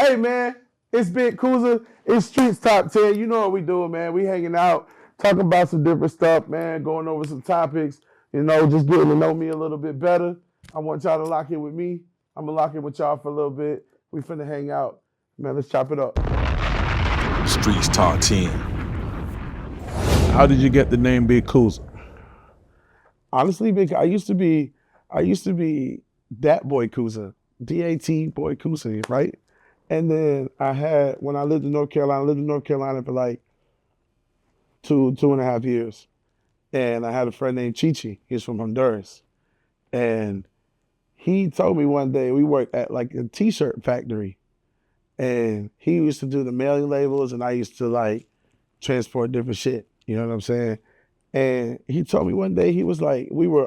Hey, man, it's Big Kuza. It's Streets Top 10. You know what we doing, man. We hanging out, talking about some different stuff, man, going over some topics, just getting to know me a little bit better. I want y'all to lock in with me. I'm going to lock in with y'all for a little bit. We finna hang out. Man, let's chop it up. Streets Talk 10. How did you get the name Big Kuza? Honestly, Big, I used to be that boy Kuza, DAT boy Kuza, right? And then when I lived in North Carolina, I lived in North Carolina for like 2.5 years. And I had a friend named Chichi. He's from Honduras. And he told me one day we worked at like a t-shirt factory. And he used to do the mailing labels and I used to like transport different shit. You know what I'm saying? And he told me one day, he was like, we were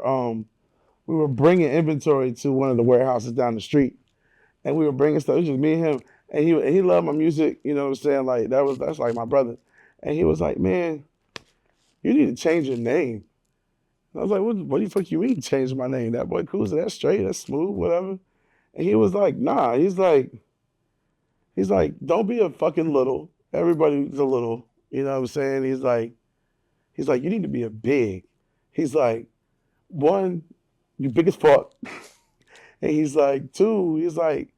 bringing inventory to one of the warehouses down the street. And we were bringing stuff. It was just me and him. And he loved my music, you know what I'm saying? Like that's like my brother. And he was like, man, you need to change your name. And I was like, what the fuck you mean change my name? That boy Kuza, that's straight, that's smooth, whatever. And he was like, nah, he's like, don't be a fucking little. Everybody's a little. You know what I'm saying? He's like, you need to be a big. He's like, one, you big as fuck. And he's like, two, he's like,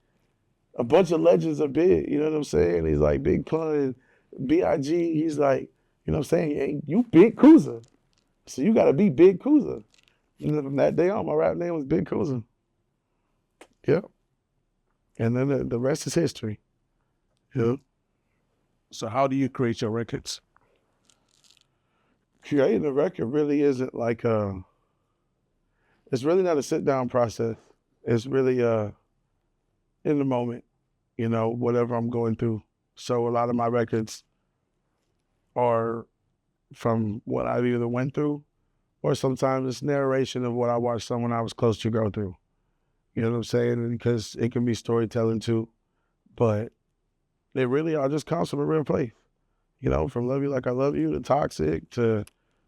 a bunch of legends are big. You know what I'm saying? He's like, Big Pun, B.I.G. He's like, you know what I'm saying? Hey, you Big Kuza. So you got to be Big Kuza. And then from that day on, my rap name was Big Kuza. Yep. And then the rest is history. Yep. So how do you create your records? Creating a record really isn't like it's really not a sit down process. It's really in the moment, whatever I'm going through. So a lot of my records are from what I've either went through or sometimes it's narration of what I watched someone I was close to go through. You know what I'm saying? Because it can be storytelling too, but they really are just comes from a real place. From Love You Like I Love You to Toxic to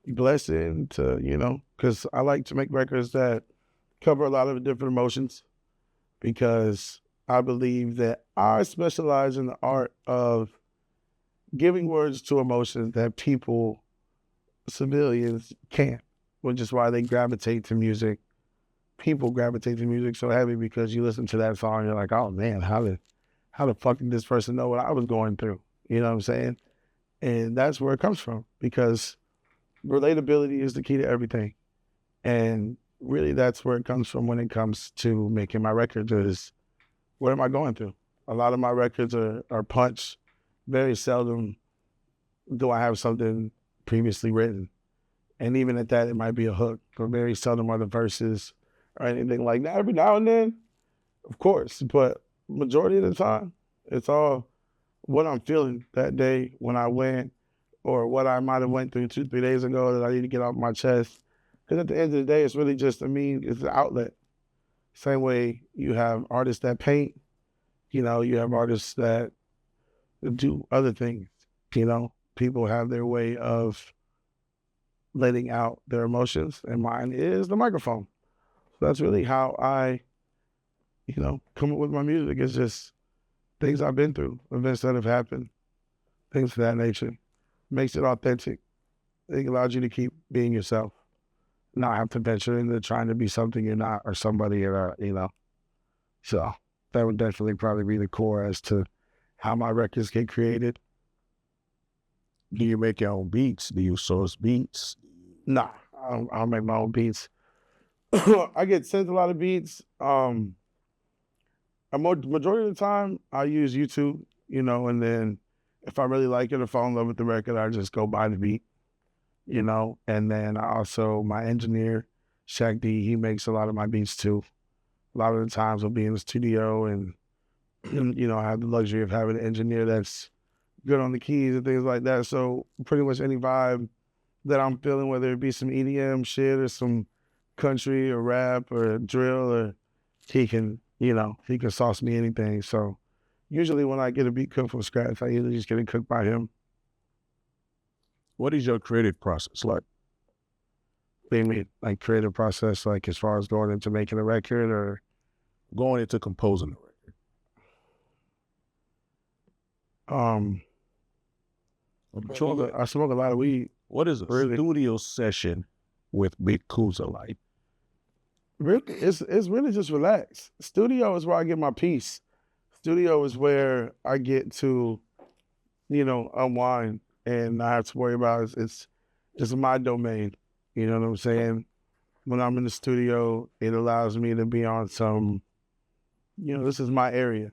Blessing to, because I like to make records that cover a lot of different emotions because I believe that I specialize in the art of giving words to emotions that people, civilians, can't, which is why they gravitate to music. People gravitate to music so heavy because you listen to that song and you're like, oh man, how the fuck did this person know what I was going through? You know what I'm saying? And that's where it comes from because relatability is the key to everything. And really that's where it comes from when it comes to making my records is what am I going through? A lot of my records are punched. Very seldom do I have something previously written. And even at that, it might be a hook, but very seldom are the verses or anything like that. Every now and then, of course, but majority of the time, it's all what I'm feeling that day when I went or what I might have went through 2-3 days ago that I need to get off my chest. Because at the end of the day, it's really just, it's an outlet. Same way you have artists that paint, you have artists that do other things, people have their way of letting out their emotions, and mine is the microphone. So that's really how I, come up with my music. It's just things I've been through, events that have happened, things of that nature. Makes it authentic. It allows you to keep being yourself, not have to venture into trying to be something you're not or somebody you're not, So that would definitely probably be the core as to how my records get created. Do you make your own beats? Do you source beats? Nah, I don't make my own beats. I get sent a lot of beats. Majority of the time, I use YouTube, and then if I really like it or fall in love with the record, I just go buy the beat, and then my engineer, Shaq D, he makes a lot of my beats too. A lot of the times I'll be in the studio and, I have the luxury of having an engineer that's good on the keys and things like that. So pretty much any vibe that I'm feeling, whether it be some EDM shit or some country or rap or drill, or he can sauce me anything. So usually when I get a beat cooked from scratch, I usually just get it cooked by him. What is your creative process like? Like creative process, like as far as going into making a record or going into composing a record? Um, I smoke a lot of weed. What is a Really? studio session with Big Kuza like? Really, it's really just relax. Studio is where I get my peace. Studio is where I get to, unwind and not have to worry about it's my domain. You know what I'm saying? When I'm in the studio, it allows me to be on some, this is my area.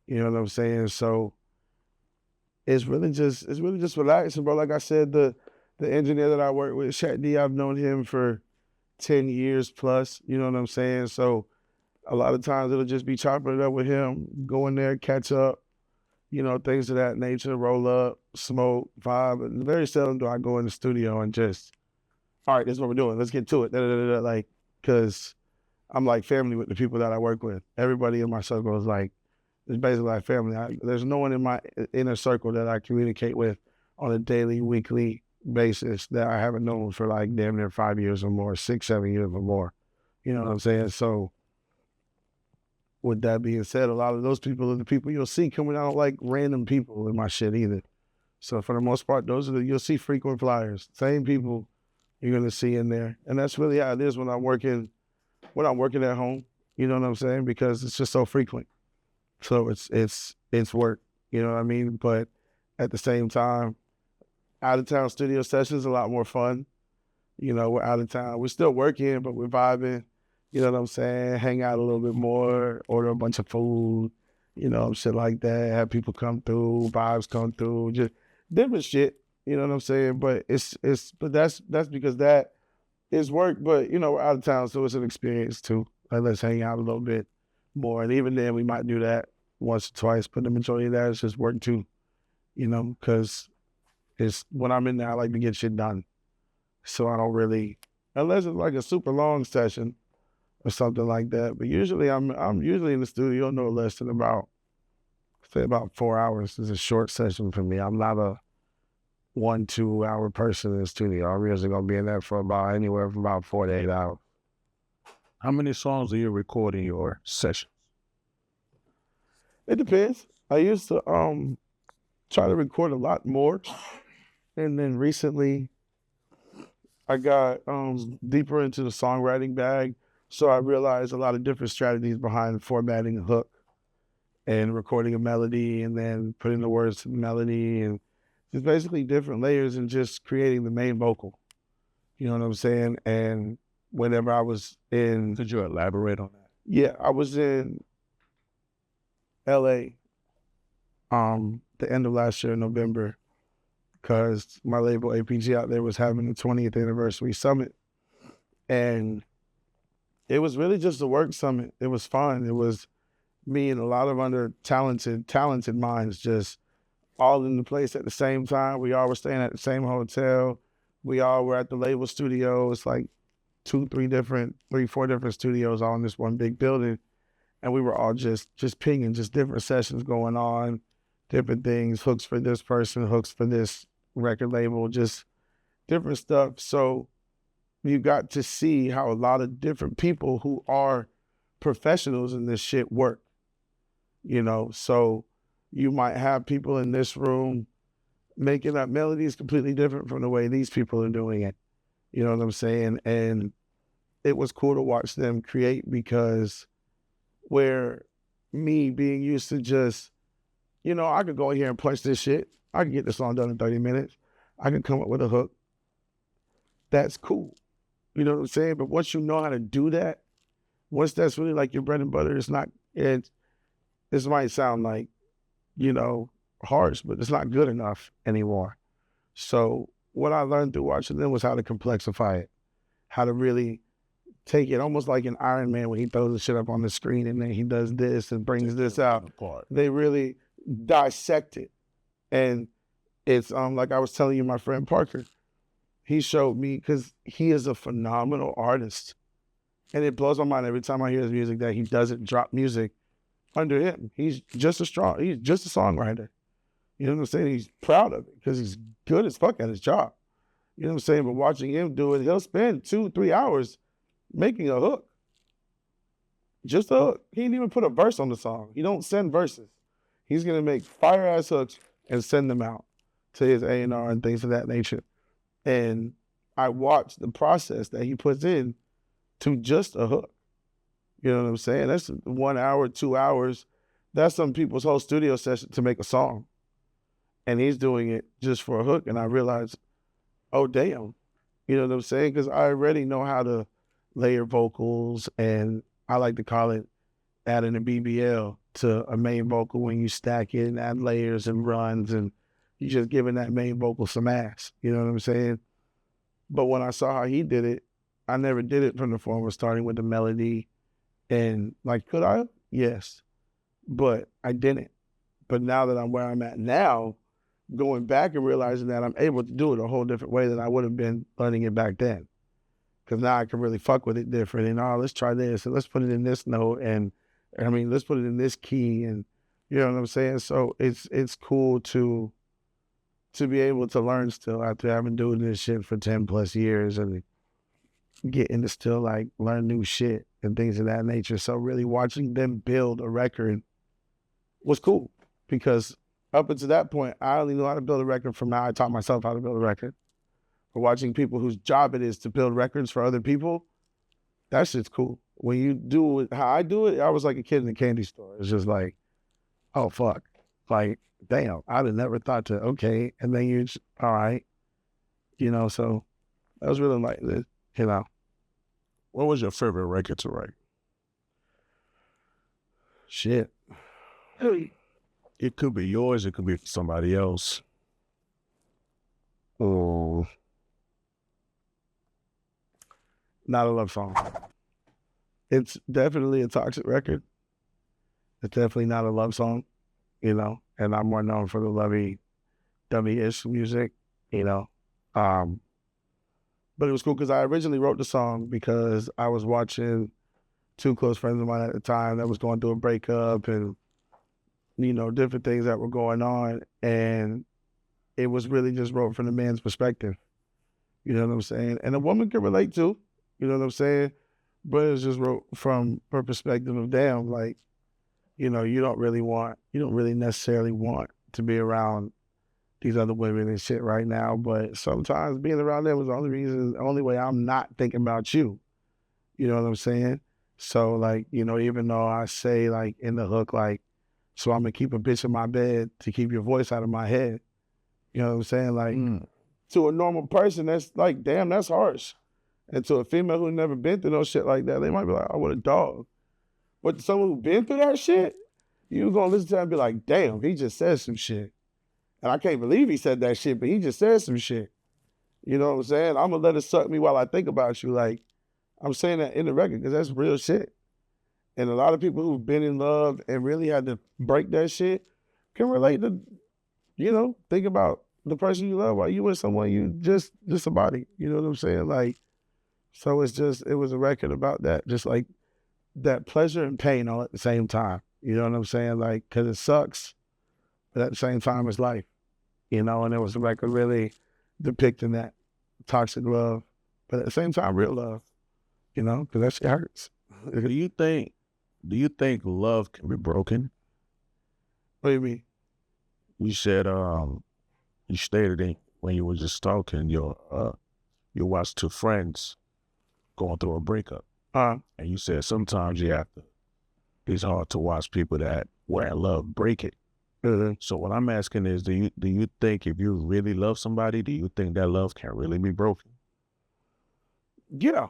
You know what I'm saying? So it's really just relaxing, bro. Like I said, the engineer that I work with, Shaq D, I've known him for 10 years plus, you know what I'm saying? So a lot of times it'll just be chopping it up with him, go in there, catch up, things of that nature, roll up, smoke, vibe. And very seldom do I go in the studio and just, all right, this is what we're doing. Let's get to it. Like, because I'm like family with the people that I work with. Everybody in my circle is like, it's basically like family. There's no one in my inner circle that I communicate with on a daily, weekly basis that I haven't known for like damn near 5 years or more, 6, 7 years or more. You know what I'm saying? So with that being said, a lot of those people are the people you'll see coming out like random people in my shit either. So for the most part, those are you'll see frequent flyers, same people you're gonna see in there. And that's really how it is when I'm working at home. You know what I'm saying? Because it's just so frequent. So it's work, you know what I mean? But at the same time, out of town studio sessions a lot more fun. We're out of town. We're still working, but we're vibing. You know what I'm saying? Hang out a little bit more, order a bunch of food, shit like that. Have people come through, vibes come through, just different shit. You know what I'm saying? But but that's because that is work. But we're out of town, so it's an experience too. Like, let's hang out a little bit more, and even then we might do that once or twice. But the majority of that is just work too. Because it's when I'm in there, I like to get shit done. So I don't really, unless it's like a super long session or something like that. But usually I'm usually in the studio no less than about 4 hours. Is a short session for me. I'm not a 1-2 hour person in the studio. I'm usually gonna be in there for about anywhere from about 4 to 8 hours. How many songs do you record in your session? It depends. I used to try to record a lot more, and then recently I got deeper into the songwriting bag, so I realized a lot of different strategies behind formatting a hook and recording a melody and then putting the words to the melody and just basically different layers and just creating the main vocal. You know what I'm saying? And whenever I was in, Could you elaborate on that? yeah, I was in LA the end of last year, November, because my label APG out there was having the 20th anniversary summit. And it was really just a work summit. It was fun. It was me and a lot of other talented minds just all in the place at the same time. We all were staying at the same hotel. We all were at the label studio. It's like 4 different studios all in this one big building. And we were all just pinging, just different sessions going on, different things, hooks for this person, hooks for this record label, just different stuff. So you got to see how a lot of different people who are professionals in this shit work, So you might have people in this room making up melodies completely different from the way these people are doing it. You know what I'm saying? And it was cool to watch them create because where me being used to just, I could go in here and punch this shit. I could get this song done in 30 minutes. I can come up with a hook. That's cool. You know what I'm saying? But once you know how to do that, once that's really like your bread and butter, this might sound like, harsh, but it's not good enough anymore. So what I learned through watching them was how to complexify it, how to really take it almost like an Iron Man when he throws the shit up on the screen and then he does this and brings this out. They really dissect it. And it's like I was telling you, my friend Parker, he showed me, because he is a phenomenal artist. And it blows my mind every time I hear his music that he doesn't drop music under him. He's just a songwriter. You know what I'm saying? He's proud of it because he's good as fuck at his job. You know what I'm saying? But watching him do it, he'll spend 2-3 hours making a hook. Just a hook. He didn't even put a verse on the song. He don't send verses. He's gonna make fire ass hooks and send them out to his A&R and things of that nature. And I watched the process that he puts in to just a hook. You know what I'm saying? That's 1 hour, 2 hours. That's some people's whole studio session to make a song. And he's doing it just for a hook. And I realized, oh, damn. You know what I'm saying? Because I already know how to layer vocals, and I like to call it adding a BBL to a main vocal when you stack it and add layers and runs, and you just giving that main vocal some ass. You know what I'm saying? But when I saw how he did it, I never did it from the form of starting with the melody. And like, could I? Yes. But I didn't. But now that I'm where I'm at now, going back and realizing that I'm able to do it a whole different way than I would have been learning it back then. Because now I can really fuck with it different. And let's try this and let's put it in this note. And I mean, let's put it in this key. And you know what I'm saying? So it's cool to be able to learn still after having doing this shit for 10 plus years and getting to still like learn new shit and things of that nature. So really watching them build a record was cool, because up until that point, I only knew how to build a record from how I taught myself how to build a record. But watching people whose job it is to build records for other people, that shit's cool. When you do it how I do it, I was like a kid in a candy store. It's just like, oh, fuck. Like, damn, I'd have never thought to, okay. And then you're just, all right. You know, so that was really like, you know. What was your favorite record to write? Shit. It could be yours. It could be for somebody else. Oh. Not a love song. It's definitely a toxic record. It's definitely not a love song, you know, and I'm more known for the lovey-dovey-ish music, you know. But it was cool because I originally wrote the song because I was watching two close friends of mine at the time that was going through a breakup and, you know, different things that were going on. And it was really just wrote from the man's perspective. You know what I'm saying? And a woman can relate too, you know what I'm saying? But it's just wrote from her perspective of, damn, like, you know, you don't really necessarily want to be around these other women and shit right now. But sometimes being around them was the only way I'm not thinking about you. You know what I'm saying? So like, you know, even though I say like in the hook, like, so I'm gonna keep a bitch in my bed to keep your voice out of my head. You know what I'm saying? Like to a normal person, that's like, damn, that's harsh. And to a female who never been through no shit like that, they might be like, oh, what a dog. But to someone who been through that shit, you gonna listen to that and be like, damn, he just said some shit. And I can't believe he said that shit, but he just said some shit. You know what I'm saying? I'm gonna let it suck me while I think about you. Like, I'm saying that in the record because that's real shit. And a lot of people who've been in love and really had to break that shit can relate to, you know, think about the person you love while you with someone you just a body. You know what I'm saying? Like, so it was a record about that, just like that pleasure and pain all at the same time. You know what I'm saying? Like, cause it sucks, but at the same time it's life, you know? And it was a record really depicting that toxic love, but at the same time, real love, you know, cause that shit hurts. Do you think love can be broken? What do you mean? You said, you stated it when you were just talking, you watched two friends going through a breakup. And you said sometimes it's hard to watch people that were in love break it. So what I'm asking is, do you think if you really love somebody, do you think that love can really be broken? Yeah.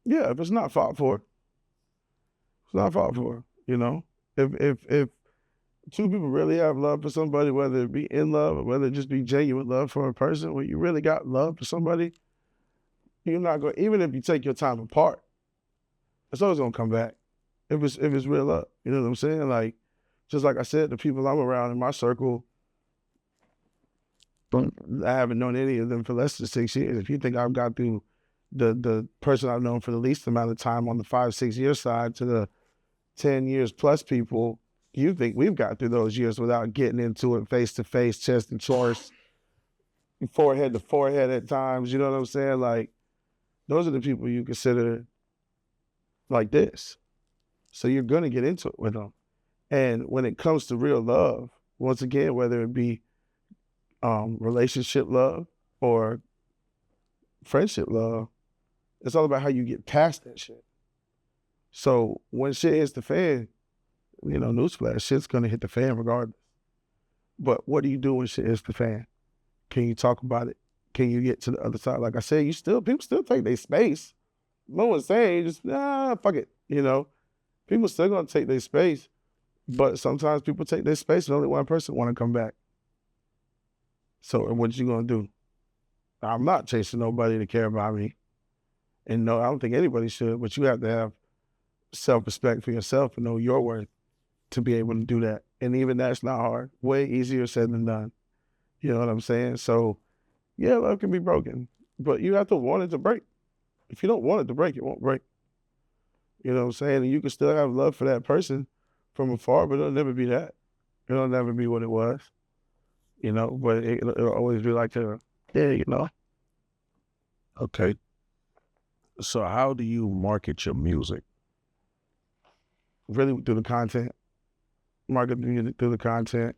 Yeah, if it's not fought for. It's not fought for, you know? If two people really have love for somebody, whether it be in love or whether it just be genuine love for a person, when you really got love for somebody, you're not going, even if you take your time apart, it's always gonna come back. If it's real love. You know what I'm saying? Like, just like I said, the people I'm around in my circle, I haven't known any of them for less than 6 years. If you think I've got through the person I've known for the least amount of time on the 5-6 year side to the 10 years plus people, you think we've got through those years without getting into it face to face, chest and chest, forehead to forehead at times. You know what I'm saying? Like, those are the people you consider like this. So you're gonna get into it with them. And when it comes to real love, once again, whether it be relationship love or friendship love, it's all about how you get past that shit. So when shit hits the fan, newsflash, shit's gonna hit the fan regardless. But what do you do when shit hits the fan? Can you talk about it? Can you get to the other side? Like I said, people still take their space. No one's saying just fuck it. People still gonna take their space, but sometimes people take their space and only one person want to come back. So what you gonna do? I'm not chasing nobody to care about me, and no, I don't think anybody should. But you have to have self-respect for yourself and know your worth to be able to do that. And even that's not hard. Way easier said than done. You know what I'm saying? So yeah, love can be broken, but you have to want it to break. If you don't want it to break, it won't break. You know what I'm saying? And you can still have love for that person from afar, but it'll never be that. It'll never be what it was. But it'll always be like yeah. Okay. So how do you market your music? Really through the content. Market the music through the content.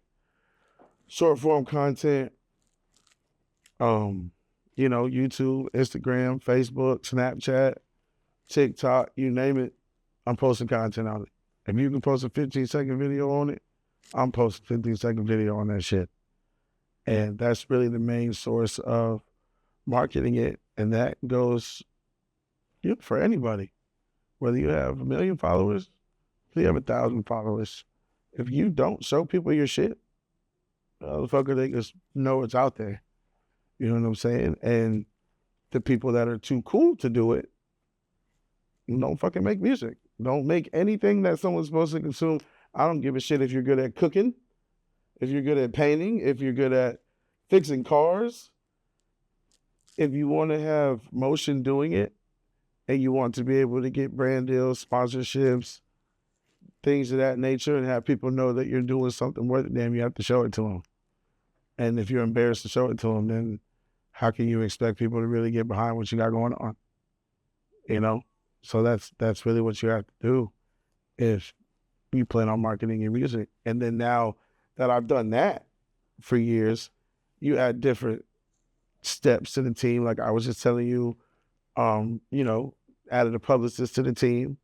Short form content. YouTube, Instagram, Facebook, Snapchat, TikTok, you name it, I'm posting content on it. If you can post a 15-second video on it, I'm posting 15-second video on that shit. And that's really the main source of marketing it. And that goes for anybody. Whether you have 1 million followers, if you have 1,000 followers, if you don't show people your shit, motherfucker, they just know it's out there. You know what I'm saying? And the people that are too cool to do it don't fucking make music. Don't make anything that someone's supposed to consume. I don't give a shit if you're good at cooking, if you're good at painting, if you're good at fixing cars. If you want to have motion doing it and you want to be able to get brand deals, sponsorships, things of that nature, and have people know that you're doing something worth it, damn, you have to show it to them. And if you're embarrassed to show it to them, then how can you expect people to really get behind what you got going on? So that's really what you have to do if you plan on marketing your music. And then now that I've done that for years, you add different steps to the team. Like I was just telling you, added a publicist to the team,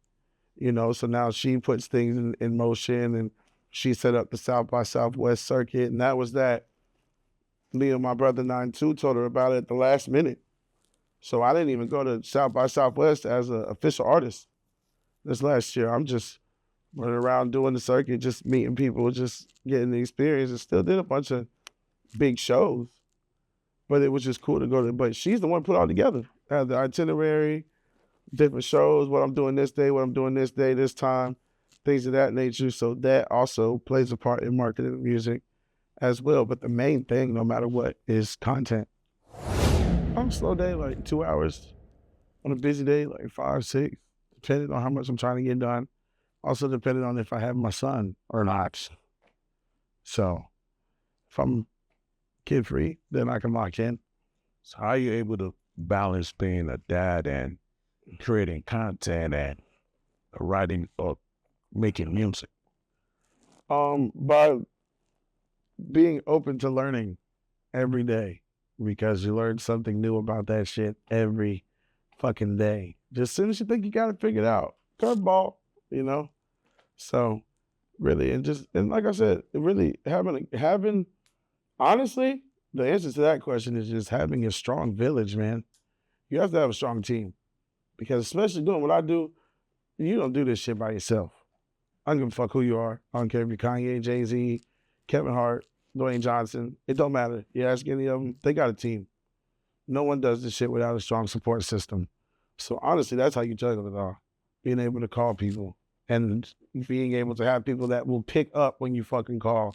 so now she puts things in motion, and she set up the South by Southwest circuit. And that was that. Me and my brother 9-2 told her about it at the last minute. So I didn't even go to South by Southwest as an official artist this last year. I'm just running around doing the circuit, just meeting people, just getting the experience, and still did a bunch of big shows. But it was just cool to go to. But she's the one put it all together. Had the itinerary, different shows, what I'm doing this day, what I'm doing this day, this time, things of that nature. So that also plays a part in marketing music as well. But the main thing, no matter what, is content. On a slow day, like 2 hours. On a busy day, like 5, 6, depending on how much I'm trying to get done. Also depending on if I have my son or not. So if I'm kid free, then I can lock in. So how are you able to balance being a dad and creating content and writing or making music? By being open to learning every day, because you learn something new about that shit every fucking day. Just as soon as you think you got it figured out, curveball, So really, and like I said, really having honestly, the answer to that question is just having a strong village, man. You have to have a strong team, because especially doing what I do, you don't do this shit by yourself. I don't give a fuck who you are. I don't care if you're Kanye, Jay-Z, Kevin Hart, Dwayne Johnson. It don't matter. You ask any of them, they got a team. No one does this shit without a strong support system. So honestly, that's how you juggle it all. Being able to call people and being able to have people that will pick up when you fucking call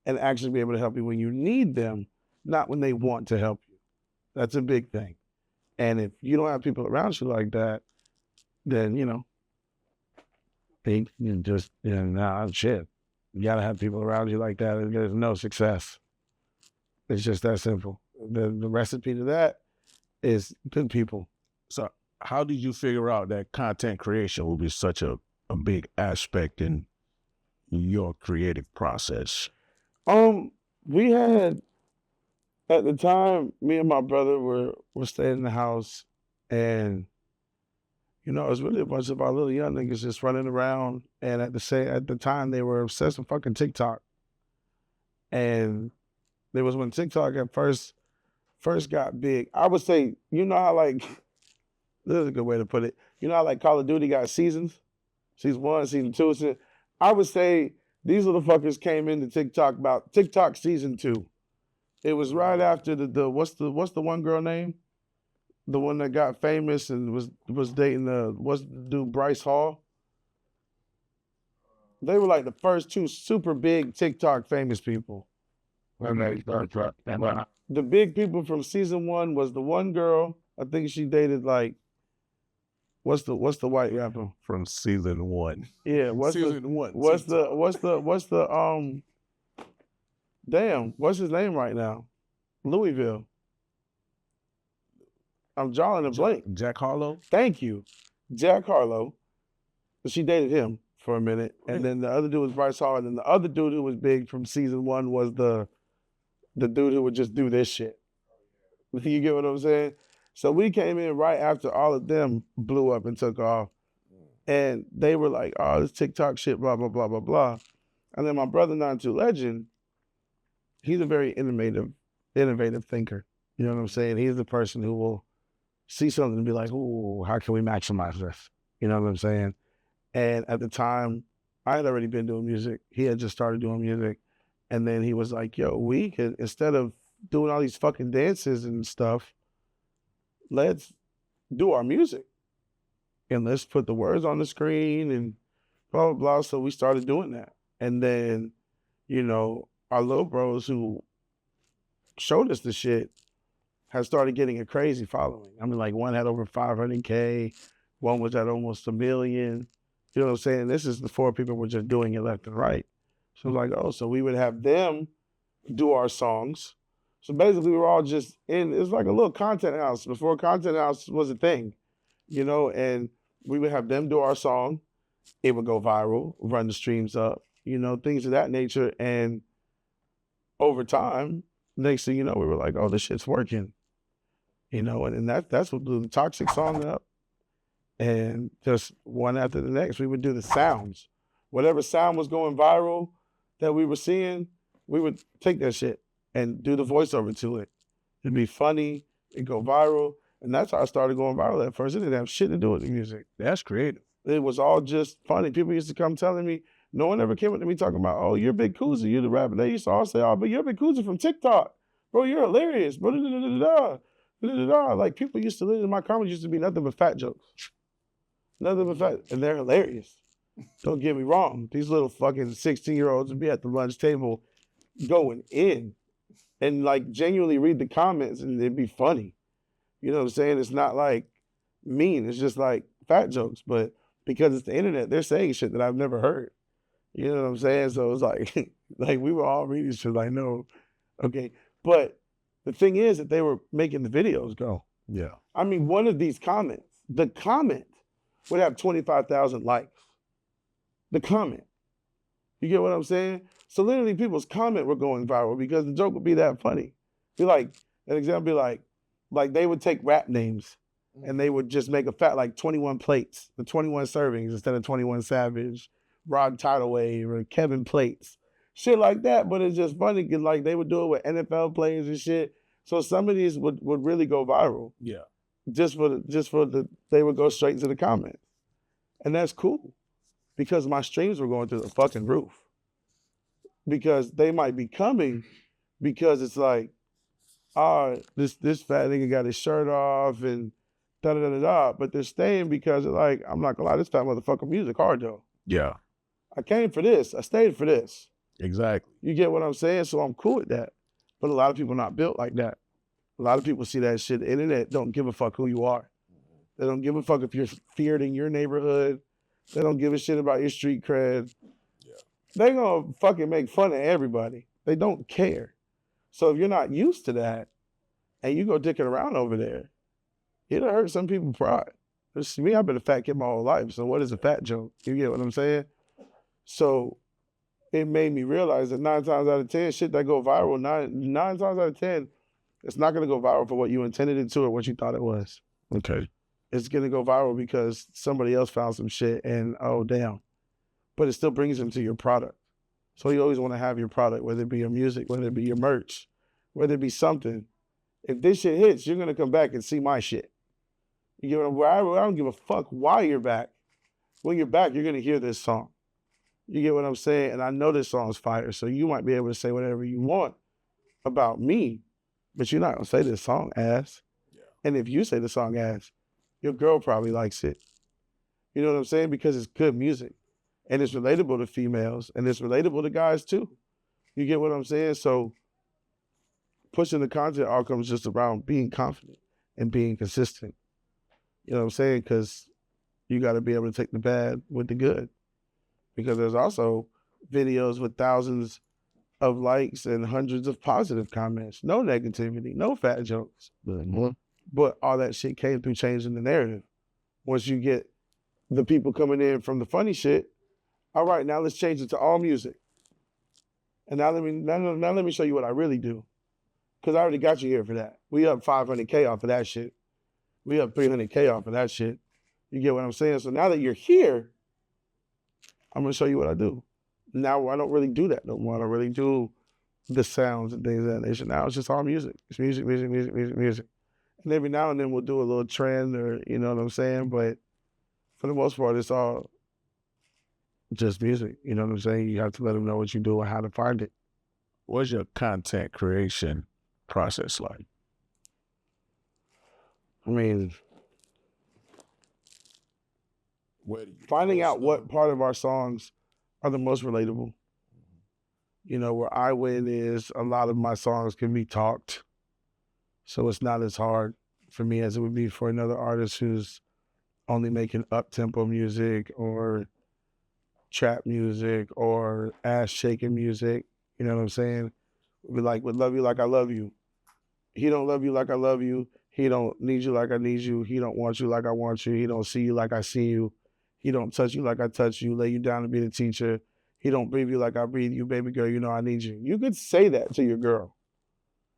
and actually be able to help you when you need them, not when they want to help you. That's a big thing. And if you don't have people around you like that, then, shit. You gotta have people around you like that, and there's no success. It's just that simple. The recipe to that is good people. So how did you figure out that content creation will be such a big aspect in your creative process? We had at the time, me and my brother were staying in the house, and you know, it was really a bunch of our little young niggas just running around. And at the time, they were obsessed with fucking TikTok. And there was when TikTok at first got big. I would say, you know how like this is a good way to put it. You know how like Call of Duty got seasons, season 1, season 2. I would say these little fuckers came into TikTok about TikTok season 2. It was right after the what's the one girl name? The one that got famous and was dating what's the dude Bryce Hall? They were like the first 2 super big TikTok famous people. The big people from season 1 was the one girl. I think she dated like what's the white rapper from season 1? Yeah, what's the damn, what's his name right now? Louisville. I'm drawing a blank. Jack Harlow? Thank you. Jack Harlow. She dated him for a minute. And then the other dude was Bryce Hall. And then the other dude who was big from season 1 was the dude who would just do this shit. You get what I'm saying? So we came in right after all of them blew up and took off. And they were like, oh, this TikTok shit, blah, blah, blah, blah, blah. And then my brother, 92 Legend, he's a very innovative thinker. You know what I'm saying? He's the person who will see something and be like, ooh, how can we maximize this? You know what I'm saying? And at the time, I had already been doing music. He had just started doing music. And then he was like, yo, we could, instead of doing all these fucking dances and stuff, let's do our music. And let's put the words on the screen and blah, blah, blah. So we started doing that. And then, you know, our little bros who showed us the shit has started getting a crazy following. I mean, like one had over 500K, one was at almost 1 million. You know what I'm saying? This is before people were just doing it left and right. So like, oh, so we would have them do our songs. So basically we were all just in, it was like a little content house before content house was a thing, you know, and we would have them do our song. It would go viral, run the streams up, you know, things of that nature. And over time, next thing you know, we were like, oh, this shit's working. You know, and that's what blew the Toxic song up. And just one after the next, we would do the sounds. Whatever sound was going viral that we were seeing, we would take that shit and do the voiceover to it. It'd be funny, it'd go viral. And that's how I started going viral at first. It didn't have shit to do with the music. That's creative. It was all just funny. People used to come telling me, no one ever came up to me talking about, oh, you're Big Kuza, you're the rapper. They used to all say, oh, but you're Big Kuza from TikTok. Bro, you're hilarious. Bro, like people used to listen to my comedy used to be nothing but fat jokes. Nothing but fat, and they're hilarious. Don't get me wrong. These little fucking 16-year-olds would be at the lunch table going in and like genuinely read the comments and it'd be funny. You know what I'm saying? It's not like mean. It's just like fat jokes. But because it's the internet, they're saying shit that I've never heard. You know what I'm saying? So it's like, like we were all reading shit like, no, okay. But the thing is that they were making the videos go. Yeah. I mean, one of these comments, the comment would have 25,000 likes. The comment. You get what I'm saying? So literally people's comment were going viral because the joke would be that funny. Be like, an example be like they would take rap names and they would just make a fat like 21 plates, the 21 servings instead of 21 Savage, Rod Tidal Wave or Kevin Plates. Shit like that, but it's just funny because like they would do it with NFL players and shit. So some of these would really go viral. Yeah. Just for the they would go straight to the comments. And that's cool. Because my streams were going through the fucking roof. Because they might be coming because it's like, this fat nigga got his shirt off and da-da-da-da-da. But they're staying because they're like, I'm not gonna lie, this fat motherfucker music hard though. Yeah. I came for this. I stayed for this. Exactly. You get what I'm saying? So I'm cool with that. But a lot of people not built like that. A lot of people see that shit. The internet don't give a fuck who you are. They don't give a fuck if you're feared in your neighborhood. They don't give a shit about your street cred. Yeah. They gonna fucking make fun of everybody. They don't care. So if you're not used to that and you go dicking around over there, it'll hurt some people's pride. Me, I've been a fat kid my whole life. So what is a fat joke? You get what I'm saying? So it made me realize that 9 times out of 10, shit that go viral, nine times out of 10, it's not gonna go viral for what you intended it to or what you thought it was. Okay. It's gonna go viral because somebody else found some shit and oh damn. But it still brings them to your product. So you always want to have your product, whether it be your music, whether it be your merch, whether it be something. If this shit hits, you're gonna come back and see my shit. You know, I don't give a fuck why you're back. When you're back, you're gonna hear this song. You get what I'm saying? And I know this song's fire, so you might be able to say whatever you want about me, but you're not gonna say this song ass. Yeah. And if you say the song ass, your girl probably likes it. You know what I'm saying? Because it's good music. And it's relatable to females and it's relatable to guys too. You get what I'm saying? So pushing the content outcomes just around being confident and being consistent. You know what I'm saying? Because you got to be able to take the bad with the good. Because there's also videos with thousands of likes and hundreds of positive comments. No negativity, no fat jokes. Mm-hmm. But all that shit came through changing the narrative. Once you get the people coming in from the funny shit, all right, now let's change it to all music. And now let me show you what I really do. Because I already got you here for that. We up 500K off of that shit. We up 300K off of that shit. You get what I'm saying? So now that you're here, I'm going to show you what I do. Now I don't really do that no more. I don't really do the sounds and things of that nature. Now it's just all music. It's music, music, music, music, music. And every now and then we'll do a little trend or, you know what I'm saying? But for the most part, it's all just music. You know what I'm saying? You have to let them know what you do and how to find it. What's your content creation process like? I mean, Where do you finding post out them? what part of our songs are the most relatable. You know, where I win is a lot of my songs can be talked. So it's not as hard for me as it would be for another artist who's only making up-tempo music or trap music or ass-shaking music. You know what I'm saying? Would love you like I love you. He don't love you like I love you. He don't need you like I need you. He don't want you like I want you. He don't see you like I see you. He don't touch you like I touch you, lay you down to be the teacher. He don't breathe you like I breathe you, baby girl, you know I need you. You could say that to your girl.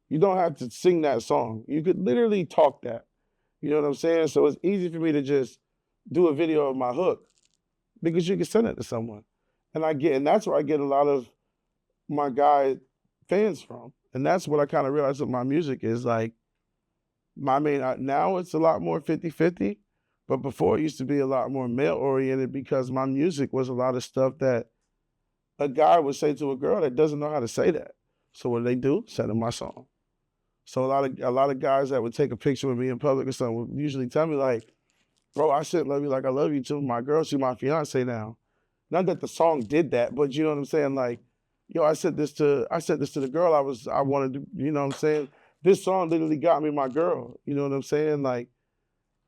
You don't have to sing that song. You could literally talk that. You know what I'm saying? So it's easy for me to just do a video of my hook because you can send it to someone. And that's where I get a lot of my guy fans from. And that's what I kind of realized with my music is like, now it's a lot more 50-50, but before it used to be a lot more male oriented because my music was a lot of stuff that a guy would say to a girl that doesn't know how to say that. So what do? Send them my song. So a lot of guys that would take a picture with me in public or something would usually tell me like, bro, I said love you like I love you to my girl, she's my fiance now. Not that the song did that, but you know what I'm saying? Like, yo, I said this to the girl I wanted to, you know what I'm saying? This song literally got me my girl. You know what I'm saying? Like,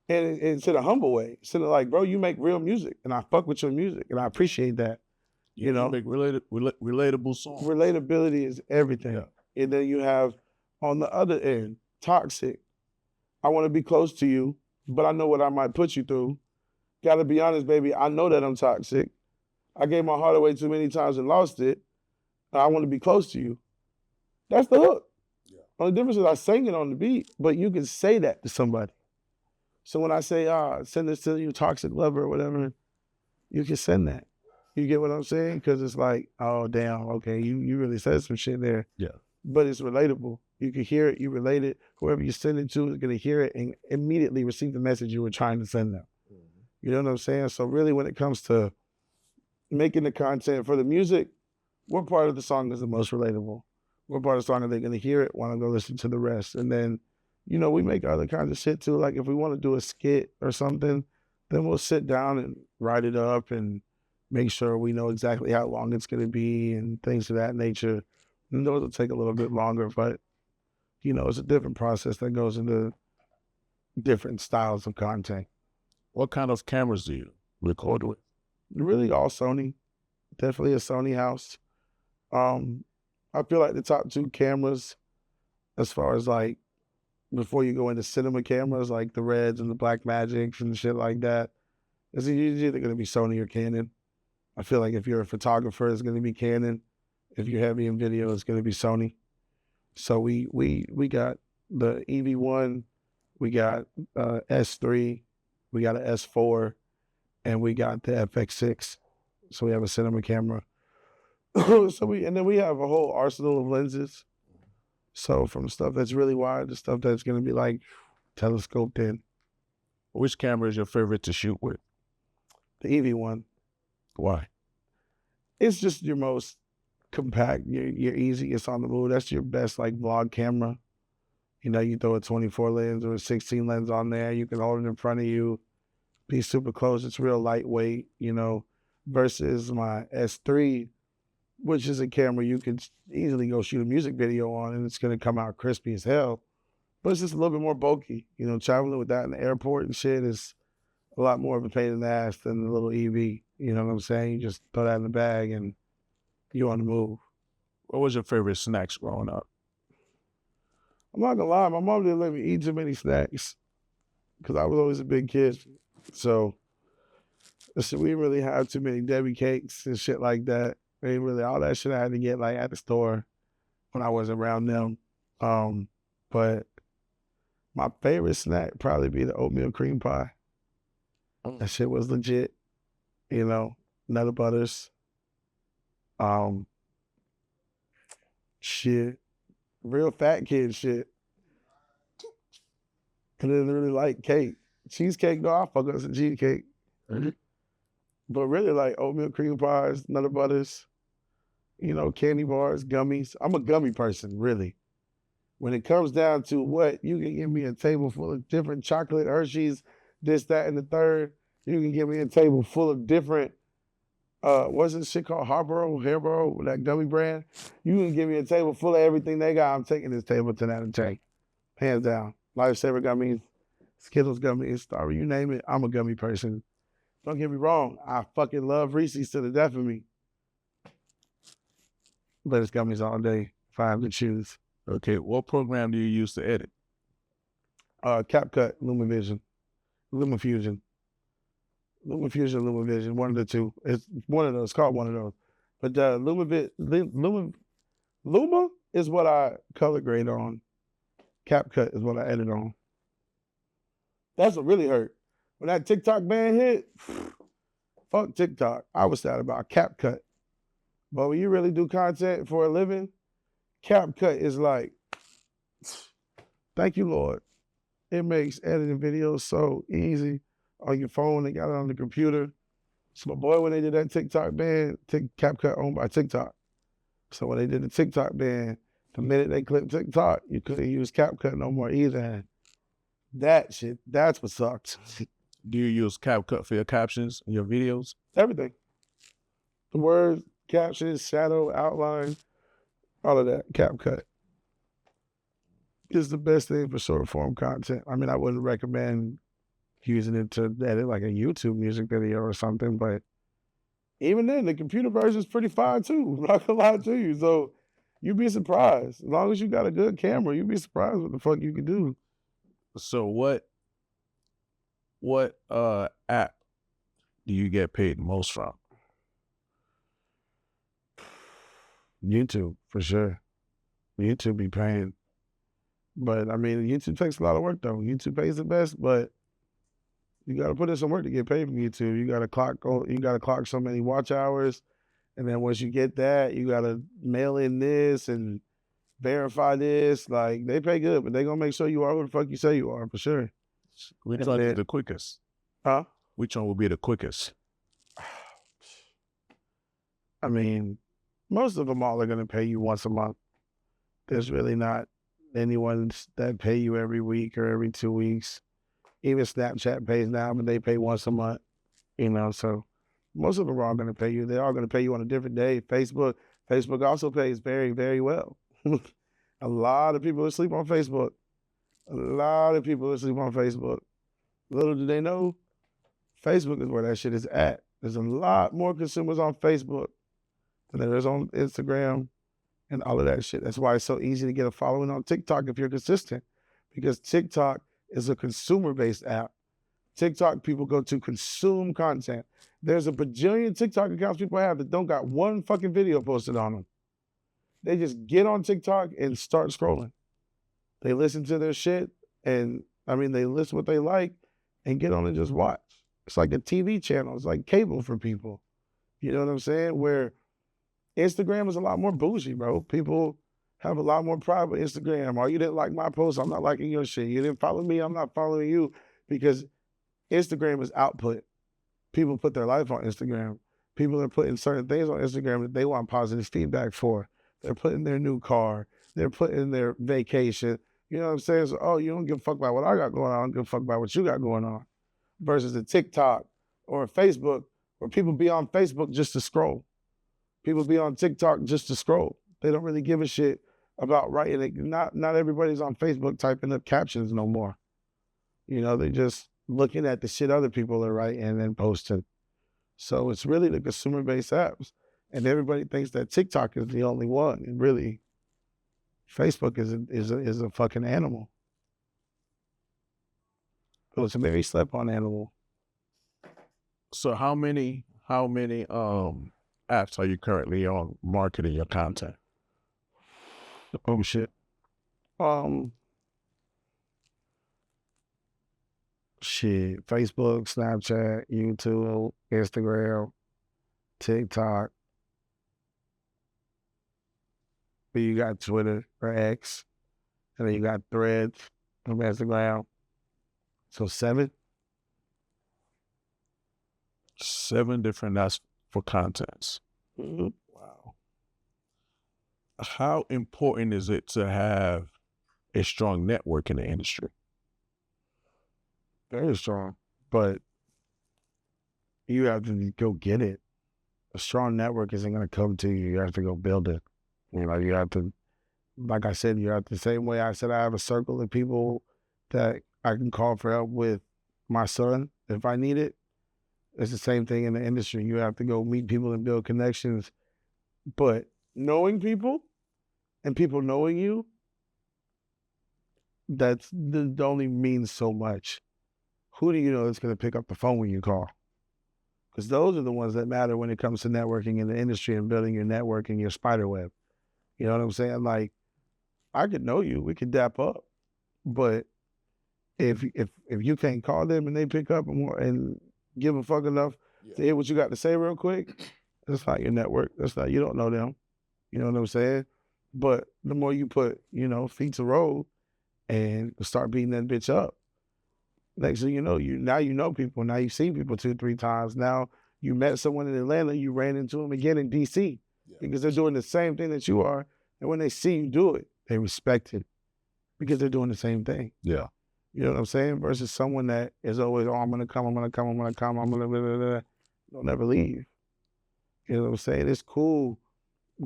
and it's in a humble way. It's in a like, bro, you make real music and I fuck with your music and I appreciate that. You know, make relatable songs. Relatability is everything. Yeah. And then you have on the other end, toxic. I want to be close to you, but I know what I might put you through. Gotta be honest, baby. I know that I'm toxic. I gave my heart away too many times and lost it. I want to be close to you. That's the hook. Yeah. Only difference is I sang it on the beat, but you can say that to somebody. So when I say, send this to your toxic lover or whatever, you can send that. You get what I'm saying? Because it's like, oh, damn, okay, you really said some shit there. Yeah. But it's relatable. You can hear it, you relate it. Whoever you send it to is going to hear it and immediately receive the message you were trying to send them. Mm-hmm. You know what I'm saying? So really when it comes to making the content for the music, what part of the song is the most relatable? What part of the song are they going to hear it, want to go listen to the rest? And then, you know, we make other kinds of shit too. Like if we want to do a skit or something, then we'll sit down and write it up and make sure we know exactly how long it's going to be and things of that nature. And those will take a little bit longer, but, you know, it's a different process that goes into different styles of content. What kind of cameras do you record with? Really all Sony. Definitely a Sony house. I feel like the top two cameras, as far as like, before you go into cinema cameras, like the Reds and the Black Magics and shit like that, is usually either going to be Sony or Canon. I feel like if you're a photographer, it's going to be Canon. If you're heavy in video, it's going to be Sony. So we got the EV1, we got S3, we got an S4, and we got the FX6. So we have a cinema camera. And then we have a whole arsenal of lenses. So from stuff that's really wide to stuff that's going to be like telescoped in. Which camera is your favorite to shoot with? The EV1. Why? It's just your most compact. You're easiest on the move. That's your best like vlog camera. You know, you throw a 24 lens or a 16 lens on there. You can hold it in front of you, be super close. It's real lightweight, you know, versus my S3, which is a camera you could easily go shoot a music video on and it's going to come out crispy as hell. But it's just a little bit more bulky. You know, traveling with that in the airport and shit is a lot more of a pain in the ass than the little EV. You know what I'm saying? You just throw that in the bag and you're on the move. What was your favorite snacks growing up? I'm not gonna lie, my mom didn't let me eat too many snacks because I was always a big kid. So we didn't really have too many Debbie cakes and shit like that. All that shit I had to get like at the store when I was around them. But my favorite snack probably be the oatmeal cream pie. That shit was legit, you know, Nutter Butters. Shit, real fat kid shit. I didn't really like cake. Cheesecake, though, I fuck with some cheesecake. But really like oatmeal cream pies, Nutter Butters, you know, candy bars, gummies. I'm a gummy person, really. When it comes down to what, you can give me a table full of different chocolate, Hershey's, this, that, and the third. You can give me a table full of different, what's this shit called? Haribo, that gummy brand. You can give me a table full of everything they got. I'm taking this table to that and take. Hands down. Lifesaver gummies, Skittles gummies, Starry, you name it. I'm a gummy person. Don't get me wrong. I fucking love Reese's to the death of me. But it's gummies all day if I have to choose. Okay, what program do you use to edit? CapCut, LumaVision, LumaFusion. LumaFusion, LumaVision, one of the two. It's one of those, it's called one of those. But Luma is what I color grade on. CapCut is what I edit on. That's what really hurt. When that TikTok ban hit, fuck TikTok. I was sad about CapCut. But when you really do content for a living, CapCut is like, thank you, Lord. It makes editing videos so easy on your phone. They got it on the computer. So my boy, when they did that TikTok ban, CapCut owned by TikTok. So when they did the TikTok ban, the minute they clipped TikTok, you couldn't use CapCut no more either. And that shit, that's what sucked. Do you use CapCut for your captions in your videos? Everything. The words, captions, shadow, outline, all of that, CapCut is the best thing for short form content. I mean, I wouldn't recommend using it to edit like a YouTube music video or something, but even then, the computer version is pretty fine too. I'm not gonna lie to you. So you'd be surprised. As long as you got a good camera, you'd be surprised what the fuck you can do. So what app do you get paid most from? YouTube, for sure. YouTube be paying. But I mean, YouTube takes a lot of work though. YouTube pays the best, but you gotta put in some work to get paid from YouTube. You gotta clock so many watch hours. And then once you get that, you gotta mail in this and verify this. Like, they pay good, but they gonna make sure you are who the fuck you say you are, for sure. Which one is the quickest? Huh? Which one will be the quickest? I mean, most of them all are gonna pay you once a month. There's really not anyone that pay you every week or every 2 weeks. Even Snapchat pays now, but they pay once a month, you know, so most of them are all gonna pay you. They're all gonna pay you on a different day. Facebook also pays very, very well. A lot of people asleep on Facebook. Little do they know, Facebook is where that shit is at. There's a lot more consumers on Facebook than there is on Instagram and all of that shit. That's why it's so easy to get a following on TikTok if you're consistent, because TikTok is a consumer-based app. TikTok people go to consume content. There's a bajillion TikTok accounts people have that don't got one fucking video posted on them. They just get on TikTok and start scrolling. They listen to their shit, and I mean, they listen what they like and get on and just watch. It's like a TV channel. It's like cable for people. You know what I'm saying? Where Instagram is a lot more bougie, bro. People have a lot more pride with Instagram. Oh, you didn't like my post, I'm not liking your shit. You didn't follow me, I'm not following you. Because Instagram is output. People put their life on Instagram. People are putting certain things on Instagram that they want positive feedback for. They're putting their new car. They're putting their vacation. You know what I'm saying? So, oh, you don't give a fuck about what I got going on. I don't give a fuck about what you got going on. Versus a TikTok or a Facebook, where people be on Facebook just to scroll. People be on TikTok just to scroll. They don't really give a shit about writing it. Not everybody's on Facebook typing up captions no more. You know, they just looking at the shit other people are writing and then posting. So it's really the consumer-based apps. And everybody thinks that TikTok is the only one. And really, Facebook is a fucking animal. So it's a very slept-on animal. So how many apps are you currently on marketing your content? Oh shit. Shit. Facebook, Snapchat, YouTube, Instagram, TikTok. But you got Twitter or X, and then you got Threads on Instagram. So 7. 7 different apps for contents. Mm-hmm. Wow. How important is it to have a strong network in the industry? Very strong, but you have to go get it. A strong network isn't going to come to you. You have to go build it. You know, you have to, like I said, you have the same way I said I have a circle of people that I can call for help with my son if I need it. It's the same thing in the industry. You have to go meet people and build connections. But knowing people and people knowing you, that only means so much. Who do you know that's going to pick up the phone when you call? Because those are the ones that matter when it comes to networking in the industry and building your network and your spider web. You know what I'm saying? Like, I could know you, we could dap up, but if you can't call them and they pick up and give a fuck enough to hear what you got to say real quick, that's not your network. That's not, you don't know them. You know what I'm saying? But the more you put, you know, feet to road and start beating that bitch up, next thing you know, now you know people. Now you've seen people 2-3 times. Now you met someone in Atlanta, you ran into them again in DC because they're doing the same thing that you are. And when they see you do it, they respect it because they're doing the same thing. Yeah. You know what I'm saying? Versus someone that is always, oh, I'm going to come, I'm going to come, I'm going to come, I'm going to, blah, blah, blah. They'll never leave. You know what I'm saying? It's cool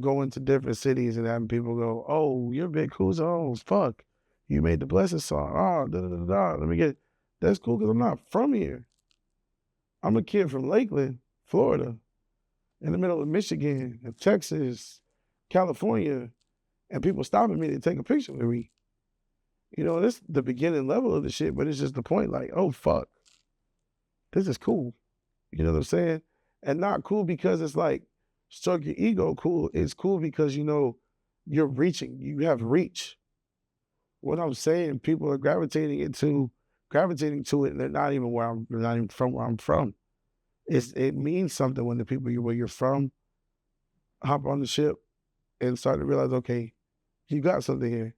going to different cities and having people go, oh, you're Big Kuza, oh, fuck. You made the Blessed song. Oh, da, da, da, da. Let me get, that's cool because I'm not from here. I'm a kid from Lakeland, Florida, in the middle of Michigan, and Texas, California, and people stopping me to take a picture with me. You know, this is the beginning level of the shit, but it's just the point like, oh, fuck. This is cool. You know what I'm saying? And not cool because it's like, stroke your ego cool. It's cool because, you know, you're reaching. You have reach. What I'm saying, people are gravitating to it, and they're not even from where I'm from. It means something when the people where you're from hop on the ship and start to realize, okay, you got something here.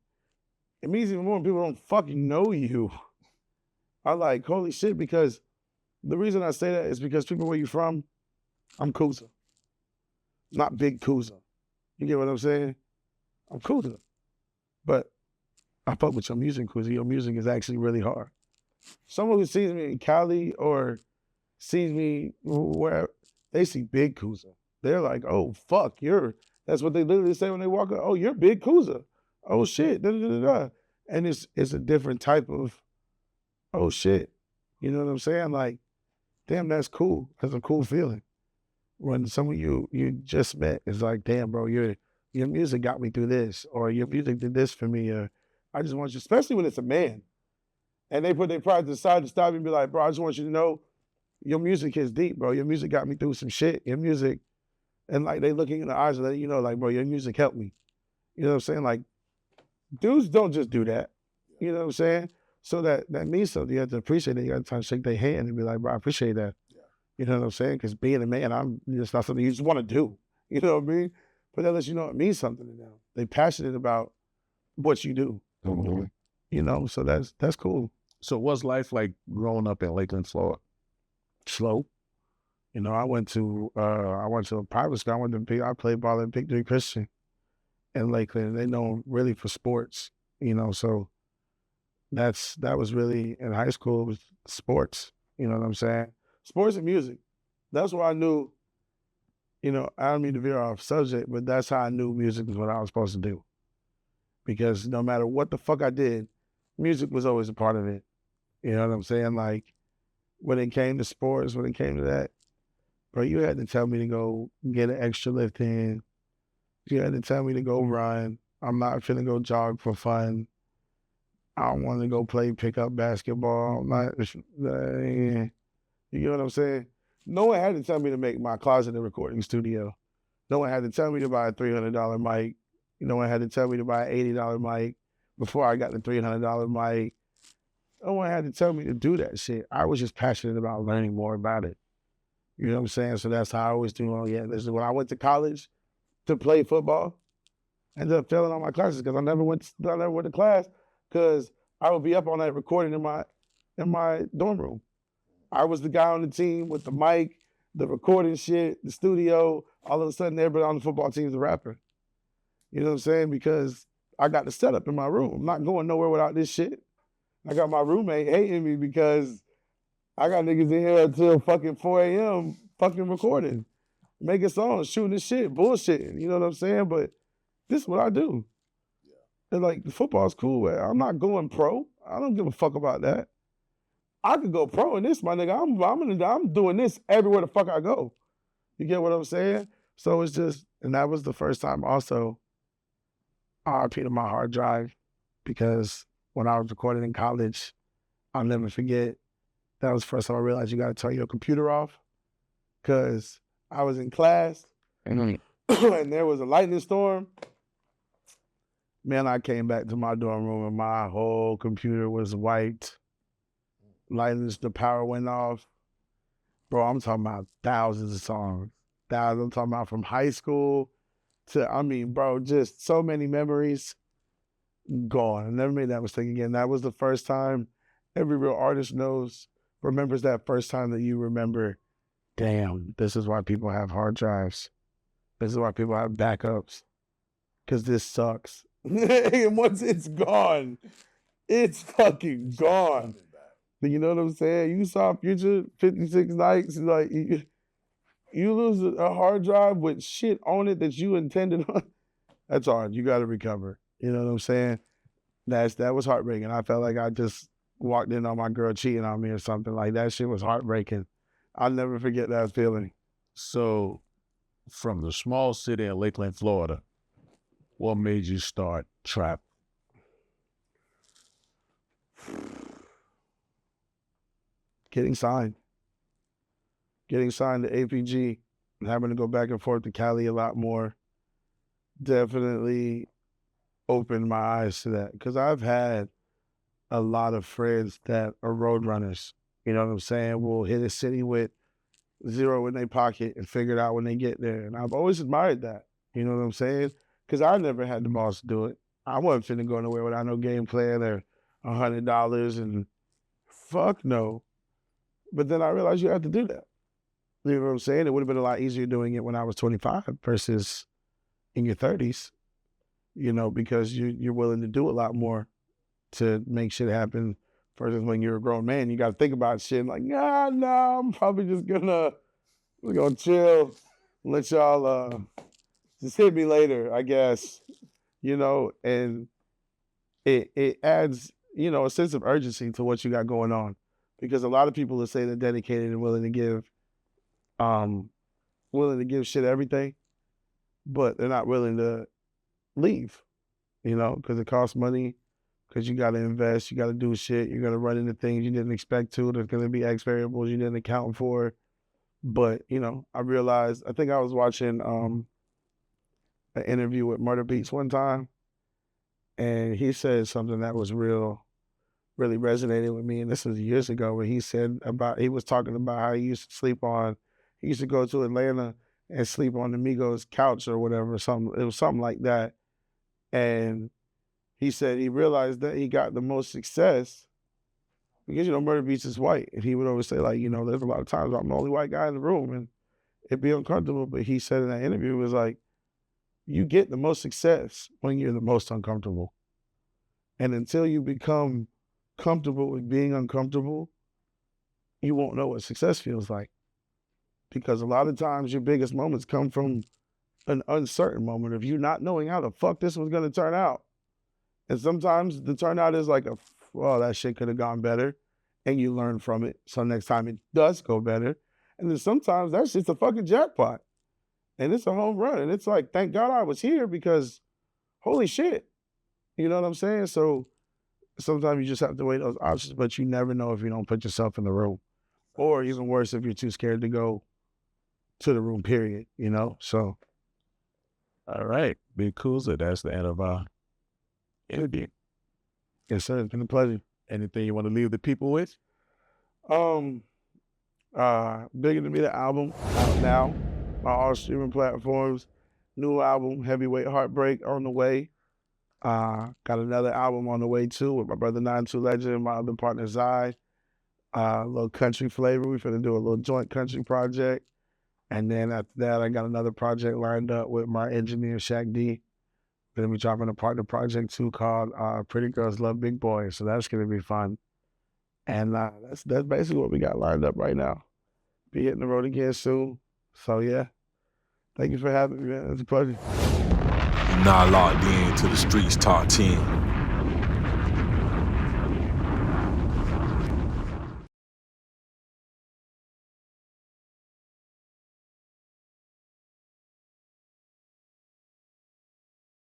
It means even more when people don't fucking know you. I'm like, holy shit, because the reason I say that is because people where you from, I'm Kuza. Not Big Kuza. You get what I'm saying? I'm Kuza. But I fuck with your music, Kuza. Your music is actually really hard. Someone who sees me in Cali or sees me where they see Big Kuza. They're like, oh, fuck, that's what they literally say when they walk up. Oh, you're Big Kuza. Oh, shit. Da, da, da, da. And it's a different type of, oh, shit. You know what I'm saying? Like, damn, that's cool. That's a cool feeling. When someone you just met is like, damn, bro, your music got me through this, or your music did this for me, or I just want you, especially when it's a man. And they put their pride to the side to stop me and be like, bro, I just want you to know your music is deep, bro. Your music got me through some shit. Your music, and like they looking in the eyes and letting you know, like, bro, your music helped me. You know what I'm saying? Like, dudes don't just do that. You know what I'm saying? So that means something. You have to appreciate it. You got to try to shake their hand and be like, bro, I appreciate that. You know what I'm saying? Because being a man, it's not something you just want to do. You know what I mean? But that lets you know it means something to them. They're passionate about what you do. Mm-hmm. You know, so that's cool. So what's life like growing up in Lakeland, Florida? Slow. You know, I went to a private school. I played ball at Big Christian in Lakeland. They know really for sports. You know, so that was really in high school, it was sports. You know what I'm saying? Sports and music. That's where I knew, you know, I don't mean to veer off subject, but that's how I knew music was what I was supposed to do. Because no matter what the fuck I did, music was always a part of it. You know what I'm saying? Like when it came to sports, when it came to that, bro, you had to tell me to go get an extra lift in. You had to tell me to go run. I'm not finna go jog for fun. I don't want to go play pickup basketball. I'm not, you know what I'm saying? No one had to tell me to make my closet a recording studio. No one had to tell me to buy a $300 mic. No one had to tell me to buy an $80 mic before I got the $300 mic. No one had to tell me to do that shit. I was just passionate about learning more about it. You know what I'm saying? So that's how I always do. Oh yeah, listen, when I went to college to play football, I ended up failing all my classes because I never went to class because I would be up on that recording in my dorm room. I was the guy on the team with the mic, the recording shit, the studio. All of a sudden, everybody on the football team is a rapper. You know what I'm saying? Because I got the setup in my room. I'm not going nowhere without this shit. I got my roommate hating me because I got niggas in here until fucking 4 a.m. fucking recording, making songs, shooting this shit, bullshitting. You know what I'm saying? But this is what I do. And like the football's cool. Man. I'm not going pro. I don't give a fuck about that. I could go pro in this, my nigga. I'm doing this everywhere the fuck I go. You get what I'm saying? So it's just, and that was the first time also RIP to my hard drive because when I was recording in college, I'll never forget, that was the first time I realized you got to turn your computer off because I was in class and there was a lightning storm. Man, I came back to my dorm room and my whole computer was wiped. The power went off. Bro, I'm talking about thousands of songs. Thousands. I'm talking about from high school to, bro, just so many memories gone. I never made that mistake again. That was the first time every real artist remembers that first time that you remember, damn, this is why people have hard drives. This is why people have backups. Because this sucks. And once it's gone, it's fucking gone. You know what I'm saying? You saw Future 56 Nights, like you lose a hard drive with shit on it that you intended on. That's hard. You got to recover. You know what I'm saying? That was heartbreaking. I felt like I just walked in on my girl cheating on me or something. Like that shit was heartbreaking. I'll never forget that feeling. So from the small city in Lakeland, Florida, what made you start trap? Getting signed to APG and having to go back and forth to Cali a lot more definitely opened my eyes to that because I've had a lot of friends that are road runners. You know what I'm saying? Will hit a city with zero in their pocket and figure it out when they get there. And I've always admired that. You know what I'm saying? Because I never had the balls to do it. I wasn't finna go nowhere without no game plan or $100 and fuck no. But then I realized you have to do that. You know what I'm saying? It would have been a lot easier doing it when I was 25 versus in your 30s, you know, because you're willing to do a lot more to make shit happen versus when you're a grown man. You got to think about shit like, nah, I'm probably just gonna chill, let y'all just hit me later, I guess, you know, and it adds, you know, a sense of urgency to what you got going on because a lot of people will say they're dedicated and willing to give shit everything, but they're not willing to leave, you know, because it costs money because you got to invest, you got to do shit, you're going to run into things you didn't expect to. There's going to be X variables you didn't account for. But, you know, I realized, I think I was watching an interview with Murder Beats one time, and he said something that was really resonated with me. And this was years ago, where he was talking about how he used to go to Atlanta and sleep on the Migos couch or whatever, something. It was something like that. And he said he realized that he got the most success because, you know, Murder Beats is white. And he would always say, like, you know, there's a lot of times I'm the only white guy in the room and it'd be uncomfortable. But he said in that interview, was like, you get the most success when you're the most uncomfortable. And until you become comfortable with being uncomfortable, you won't know what success feels like. Because a lot of times your biggest moments come from an uncertain moment of you not knowing how the fuck this was going to turn out. And sometimes the turnout is like, well, that shit could have gone better. And you learn from it. So next time it does go better. And then sometimes that shit's a fucking jackpot. And it's a home run. And it's like, thank God I was here, because holy shit. You know what I'm saying? So sometimes you just have to weigh those options, but you never know if you don't put yourself in the room. Or even worse, if you're too scared to go to the room, period, you know? So. All right, Big Kuza, that's the end of our interview. Yes, sir. It's been a pleasure. Anything you want to leave the people with? Bigger Than Me, the album, out now on all streaming platforms. New album, Heavyweight Heartbreak, on the way. Got another album on the way too, with my brother 92 Legend and my other partner Zai. A little country flavor. We're finna do a little joint country project. And then after that, I got another project lined up with my engineer, Shaq D. Gonna be dropping a partner project too called Pretty Girls Love Big Boys. So that's gonna be fun. And that's basically what we got lined up right now. Be hitting the road again soon. So yeah, thank you for having me, man. It's a pleasure. You're now locked in to the Streets Top 10.